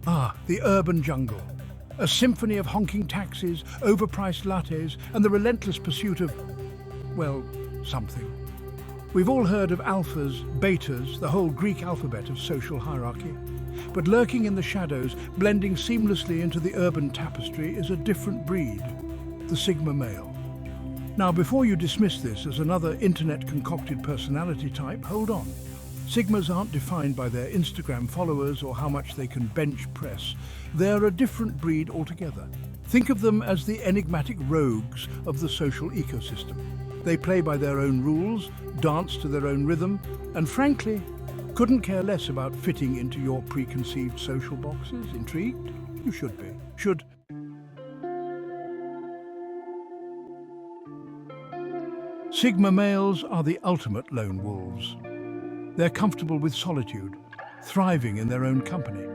Ah, the urban jungle. A symphony of honking taxis, overpriced lattes, and the relentless pursuit of, well, something. We've all heard of alphas, betas, the whole Greek alphabet of social hierarchy. But lurking in the shadows, blending seamlessly into the urban tapestry, is a different breed, the Sigma male. Now, before you dismiss this as another internet-concocted personality type, hold on. Sigmas aren't defined by their Instagram followers or how much they can bench press. They're a different breed altogether. Think of them as the enigmatic rogues of the social ecosystem. They play by their own rules, dance to their own rhythm, and frankly, couldn't care less about fitting into your preconceived social boxes. Intrigued? You should be. Should. Sigma males are the ultimate lone wolves. They're comfortable with solitude, thriving in their own company.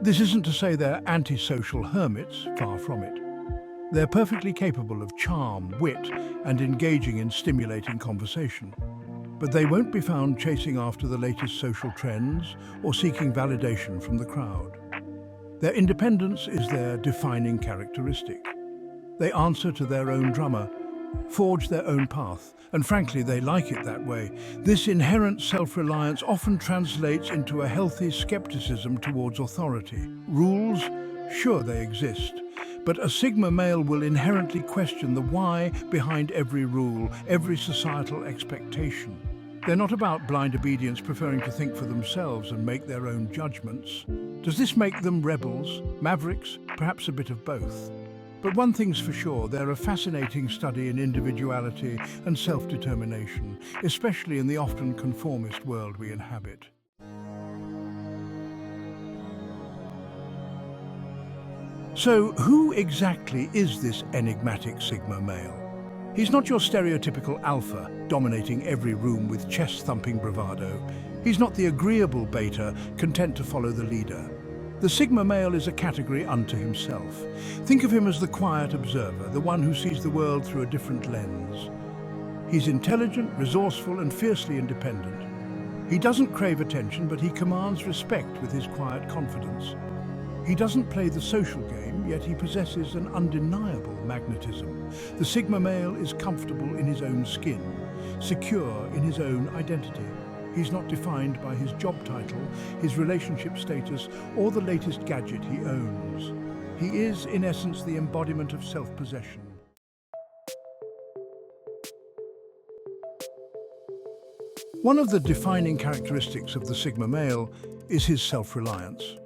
This isn't to say they're antisocial hermits, far from it. They're perfectly capable of charm, wit, and engaging in stimulating conversation. But they won't be found chasing after the latest social trends or seeking validation from the crowd. Their independence is their defining characteristic. They answer to their own drummer, forge their own path, and frankly, they like it that way. This inherent self-reliance often translates into a healthy skepticism towards authority. Rules, sure they exist, but a Sigma male will inherently question the why behind every rule, every societal expectation. They're not about blind obedience, preferring to think for themselves and make their own judgments. Does this make them rebels, mavericks, perhaps a bit of both? But one thing's for sure, they're a fascinating study in individuality and self-determination, especially in the often conformist world we inhabit. So, who exactly is this enigmatic Sigma male? He's not your stereotypical alpha, dominating every room with chest-thumping bravado. He's not the agreeable beta, content to follow the leader. The Sigma male is a category unto himself. Think of him as the quiet observer, the one who sees the world through a different lens. He's intelligent, resourceful, and fiercely independent. He doesn't crave attention, but he commands respect with his quiet confidence. He doesn't play the social game, yet he possesses an undeniable magnetism. The Sigma male is comfortable in his own skin, secure in his own identity. He's not defined by his job title, his relationship status, or the latest gadget he owns. He is, in essence, the embodiment of self-possession. One of the defining characteristics of the Sigma male is his self-reliance.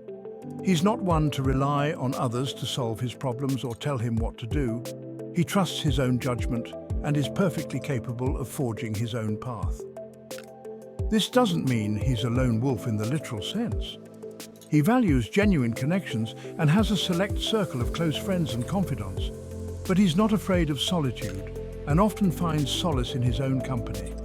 He's not one to rely on others to solve his problems or tell him what to do. He trusts his own judgment and is perfectly capable of forging his own path. This doesn't mean he's a lone wolf in the literal sense. He values genuine connections and has a select circle of close friends and confidants. But he's not afraid of solitude and often finds solace in his own company.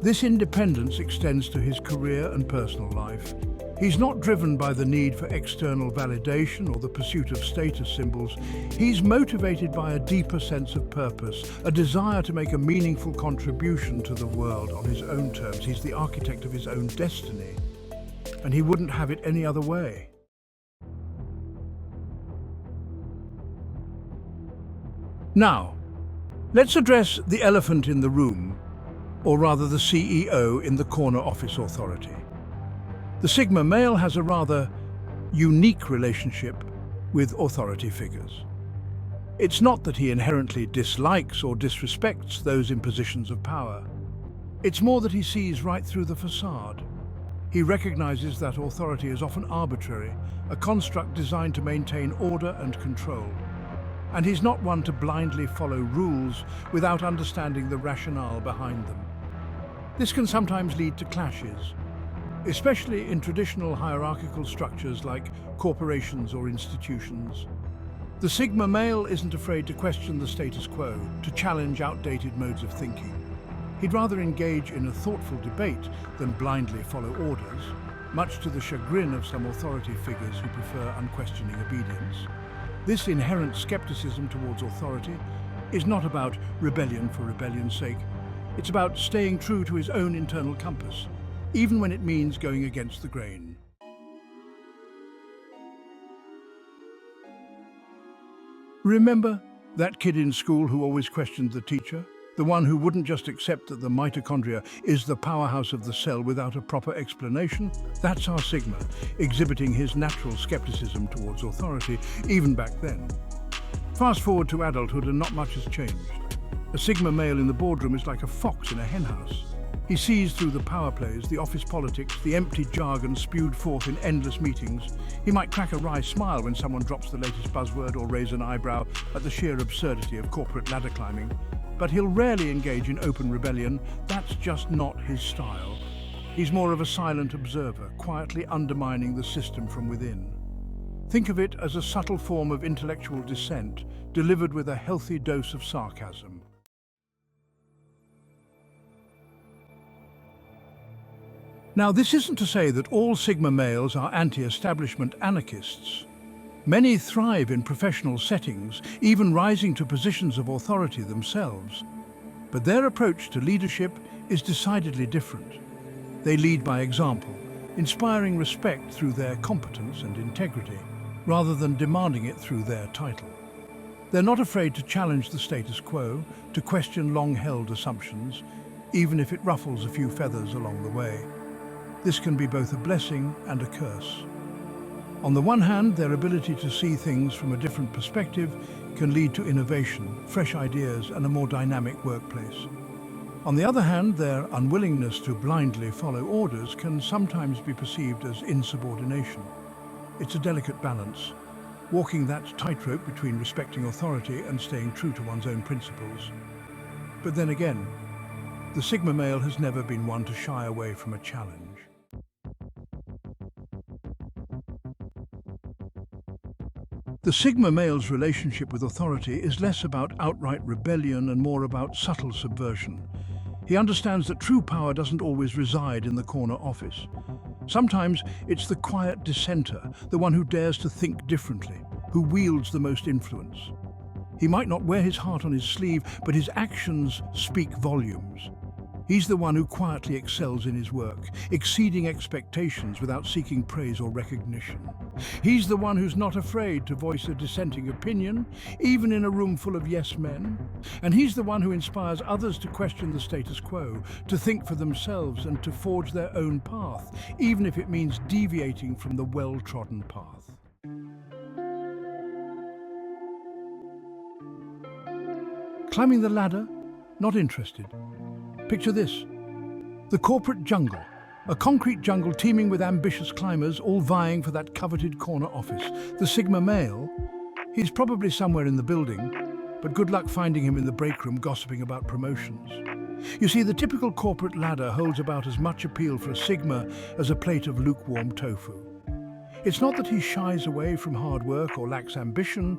This independence extends to his career and personal life. He's not driven by the need for external validation or the pursuit of status symbols. He's motivated by a deeper sense of purpose, a desire to make a meaningful contribution to the world on his own terms. He's the architect of his own destiny, and he wouldn't have it any other way. Now, let's address the elephant in the room, or rather the CEO in the corner office authority. The Sigma male has a rather unique relationship with authority figures. It's not that he inherently dislikes or disrespects those in positions of power. It's more that he sees right through the facade. He recognizes that authority is often arbitrary, a construct designed to maintain order and control. And he's not one to blindly follow rules without understanding the rationale behind them. This can sometimes lead to clashes, especially in traditional hierarchical structures like corporations or institutions. The Sigma male isn't afraid to question the status quo, to challenge outdated modes of thinking. He'd rather engage in a thoughtful debate than blindly follow orders, much to the chagrin of some authority figures who prefer unquestioning obedience. This inherent skepticism towards authority is not about rebellion for rebellion's sake. It's about staying true to his own internal compass, even when it means going against the grain. Remember that kid in school who always questioned the teacher? The one who wouldn't just accept that the mitochondria is the powerhouse of the cell without a proper explanation? That's our Sigma, exhibiting his natural skepticism towards authority, even back then. Fast forward to adulthood and not much has changed. A Sigma male in the boardroom is like a fox in a henhouse. He sees through the power plays, the office politics, the empty jargon spewed forth in endless meetings. He might crack a wry smile when someone drops the latest buzzword or raise an eyebrow at the sheer absurdity of corporate ladder climbing. But he'll rarely engage in open rebellion. That's just not his style. He's more of a silent observer, quietly undermining the system from within. Think of it as a subtle form of intellectual dissent, delivered with a healthy dose of sarcasm. Now, this isn't to say that all Sigma males are anti-establishment anarchists. Many thrive in professional settings, even rising to positions of authority themselves. But their approach to leadership is decidedly different. They lead by example, inspiring respect through their competence and integrity, rather than demanding it through their title. They're not afraid to challenge the status quo, to question long-held assumptions, even if it ruffles a few feathers along the way. This can be both a blessing and a curse. On the one hand, their ability to see things from a different perspective can lead to innovation, fresh ideas, and a more dynamic workplace. On the other hand, their unwillingness to blindly follow orders can sometimes be perceived as insubordination. It's a delicate balance, walking that tightrope between respecting authority and staying true to one's own principles. But then again, the Sigma male has never been one to shy away from a challenge. The Sigma male's relationship with authority is less about outright rebellion and more about subtle subversion. He understands that true power doesn't always reside in the corner office. Sometimes it's the quiet dissenter, the one who dares to think differently, who wields the most influence. He might not wear his heart on his sleeve, but his actions speak volumes. He's the one who quietly excels in his work, exceeding expectations without seeking praise or recognition. He's the one who's not afraid to voice a dissenting opinion, even in a room full of yes men. And he's the one who inspires others to question the status quo, to think for themselves and to forge their own path, even if it means deviating from the well-trodden path. Climbing the ladder? Not interested. Picture this: the corporate jungle, a concrete jungle teeming with ambitious climbers, all vying for that coveted corner office. The Sigma male, he's probably somewhere in the building, but good luck finding him in the break room gossiping about promotions. You see, the typical corporate ladder holds about as much appeal for a Sigma as a plate of lukewarm tofu. It's not that he shies away from hard work or lacks ambition.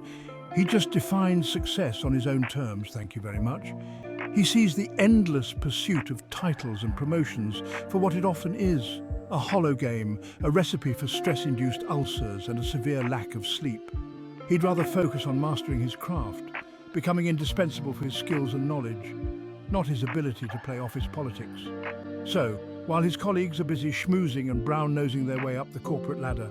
He just defines success on his own terms, thank you very much. He sees the endless pursuit of titles and promotions for what it often is, a hollow game, a recipe for stress-induced ulcers and a severe lack of sleep. He'd rather focus on mastering his craft, becoming indispensable for his skills and knowledge, not his ability to play office politics. So, while his colleagues are busy schmoozing and brown-nosing their way up the corporate ladder,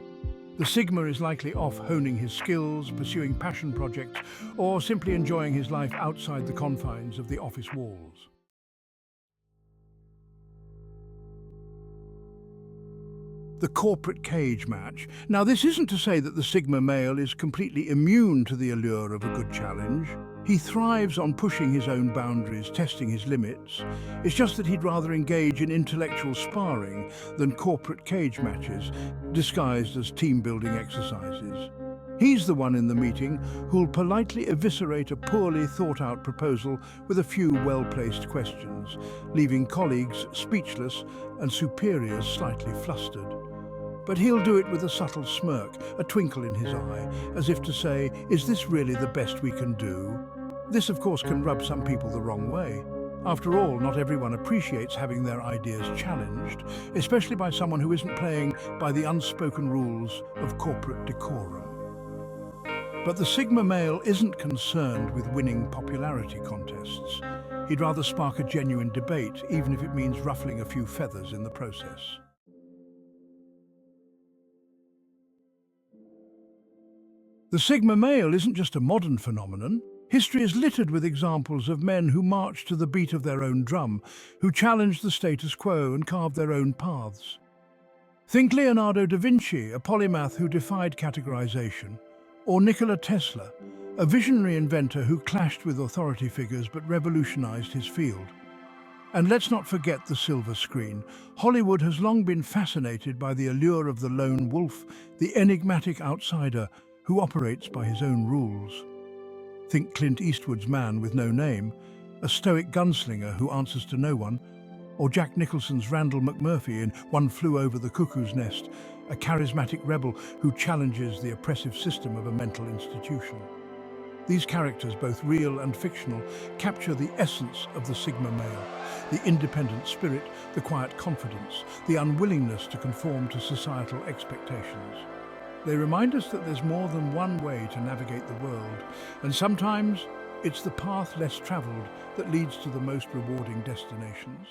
the Sigma is likely off honing his skills, pursuing passion projects, or simply enjoying his life outside the confines of the office walls. The corporate cage match. Now, this isn't to say that the Sigma male is completely immune to the allure of a good challenge. He thrives on pushing his own boundaries, testing his limits. It's just that he'd rather engage in intellectual sparring than corporate cage matches, disguised as team-building exercises. He's the one in the meeting who'll politely eviscerate a poorly thought-out proposal with a few well-placed questions, leaving colleagues speechless and superiors slightly flustered. But he'll do it with a subtle smirk, a twinkle in his eye, as if to say, is this really the best we can do? This, of course, can rub some people the wrong way. After all, not everyone appreciates having their ideas challenged, especially by someone who isn't playing by the unspoken rules of corporate decorum. But the Sigma male isn't concerned with winning popularity contests. He'd rather spark a genuine debate, even if it means ruffling a few feathers in the process. The Sigma male isn't just a modern phenomenon. History is littered with examples of men who marched to the beat of their own drum, who challenged the status quo and carved their own paths. Think Leonardo da Vinci, a polymath who defied categorization, or Nikola Tesla, a visionary inventor who clashed with authority figures but revolutionized his field. And let's not forget the silver screen. Hollywood has long been fascinated by the allure of the lone wolf, the enigmatic outsider who operates by his own rules. Think Clint Eastwood's Man with No Name, a stoic gunslinger who answers to no one, or Jack Nicholson's Randall McMurphy in One Flew Over the Cuckoo's Nest, a charismatic rebel who challenges the oppressive system of a mental institution. These characters, both real and fictional, capture the essence of the Sigma male, the independent spirit, the quiet confidence, the unwillingness to conform to societal expectations. They remind us that there's more than one way to navigate the world, and sometimes it's the path less traveled that leads to the most rewarding destinations.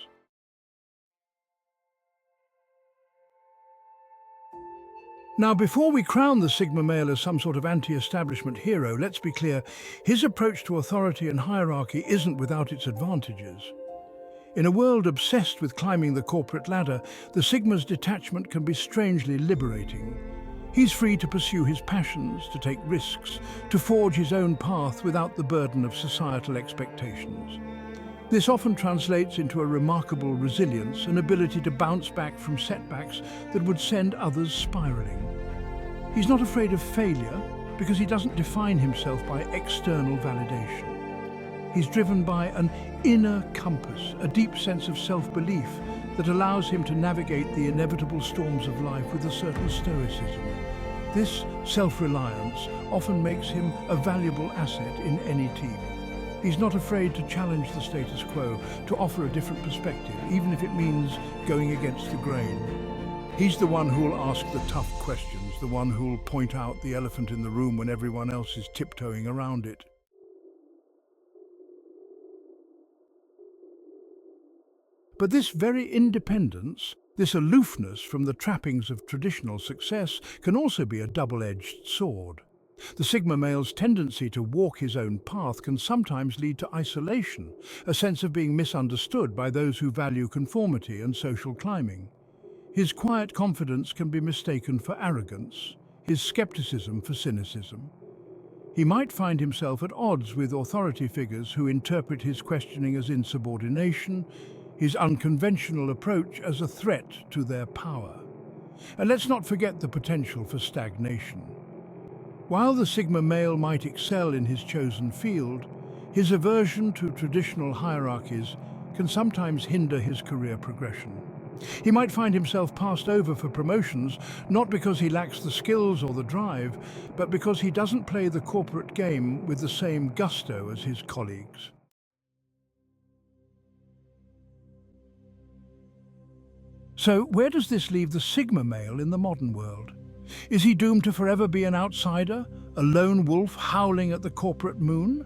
Now, before we crown the Sigma male as some sort of anti-establishment hero, let's be clear, his approach to authority and hierarchy isn't without its advantages. In a world obsessed with climbing the corporate ladder, the Sigma's detachment can be strangely liberating. He's free to pursue his passions, to take risks, to forge his own path without the burden of societal expectations. This often translates into a remarkable resilience, an ability to bounce back from setbacks that would send others spiraling. He's not afraid of failure because he doesn't define himself by external validation. He's driven by an inner compass, a deep sense of self-belief that allows him to navigate the inevitable storms of life with a certain stoicism. This self-reliance often makes him a valuable asset in any team. He's not afraid to challenge the status quo, to offer a different perspective, even if it means going against the grain. He's the one who'll ask the tough questions, the one who'll point out the elephant in the room when everyone else is tiptoeing around it. But this very independence, this aloofness from the trappings of traditional success, can also be a double-edged sword. The Sigma male's tendency to walk his own path can sometimes lead to isolation, a sense of being misunderstood by those who value conformity and social climbing. His quiet confidence can be mistaken for arrogance, his skepticism for cynicism. He might find himself at odds with authority figures who interpret his questioning as insubordination, his unconventional approach as a threat to their power. And let's not forget the potential for stagnation. While the Sigma male might excel in his chosen field, his aversion to traditional hierarchies can sometimes hinder his career progression. He might find himself passed over for promotions, not because he lacks the skills or the drive, but because he doesn't play the corporate game with the same gusto as his colleagues. So, where does this leave the Sigma male in the modern world? Is he doomed to forever be an outsider, a lone wolf howling at the corporate moon?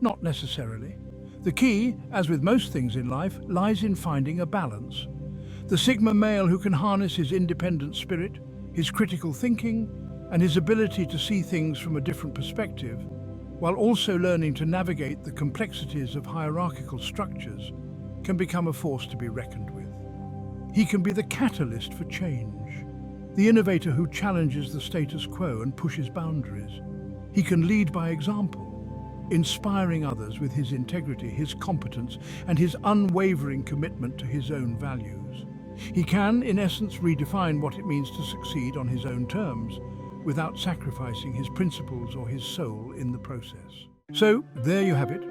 Not necessarily. The key, as with most things in life, lies in finding a balance. The Sigma male who can harness his independent spirit, his critical thinking, and his ability to see things from a different perspective, while also learning to navigate the complexities of hierarchical structures, can become a force to be reckoned with. He can be the catalyst for change, the innovator who challenges the status quo and pushes boundaries. He can lead by example, inspiring others with his integrity, his competence, and his unwavering commitment to his own values. He can, in essence, redefine what it means to succeed on his own terms, without sacrificing his principles or his soul in the process. So, there you have it.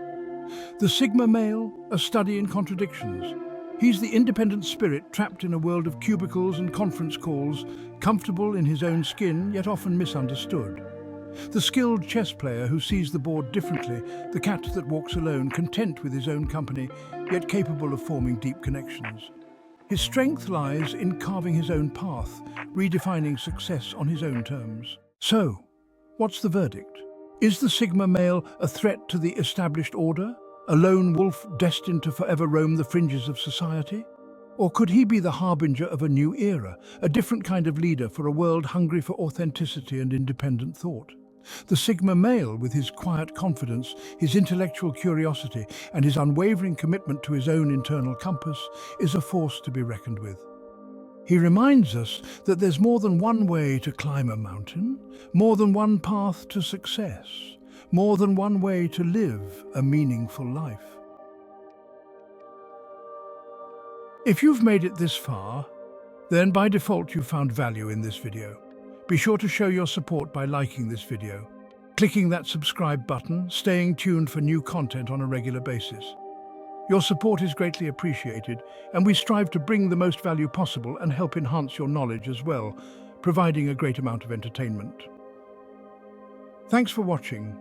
The Sigma male, a study in contradictions. He's the independent spirit trapped in a world of cubicles and conference calls, comfortable in his own skin, yet often misunderstood. The skilled chess player who sees the board differently, the cat that walks alone, content with his own company, yet capable of forming deep connections. His strength lies in carving his own path, redefining success on his own terms. So, what's the verdict? Is the Sigma male a threat to the established order? A lone wolf destined to forever roam the fringes of society? Or could he be the harbinger of a new era, a different kind of leader for a world hungry for authenticity and independent thought? The Sigma male, with his quiet confidence, his intellectual curiosity, and his unwavering commitment to his own internal compass, is a force to be reckoned with. He reminds us that there's more than one way to climb a mountain, more than one path to success, more than one way to live a meaningful life. If you've made it this far, then by default you've found value in this video. Be sure to show your support by liking this video, clicking that subscribe button, staying tuned for new content on a regular basis. Your support is greatly appreciated, and we strive to bring the most value possible and help enhance your knowledge as well, providing a great amount of entertainment. Thanks for watching.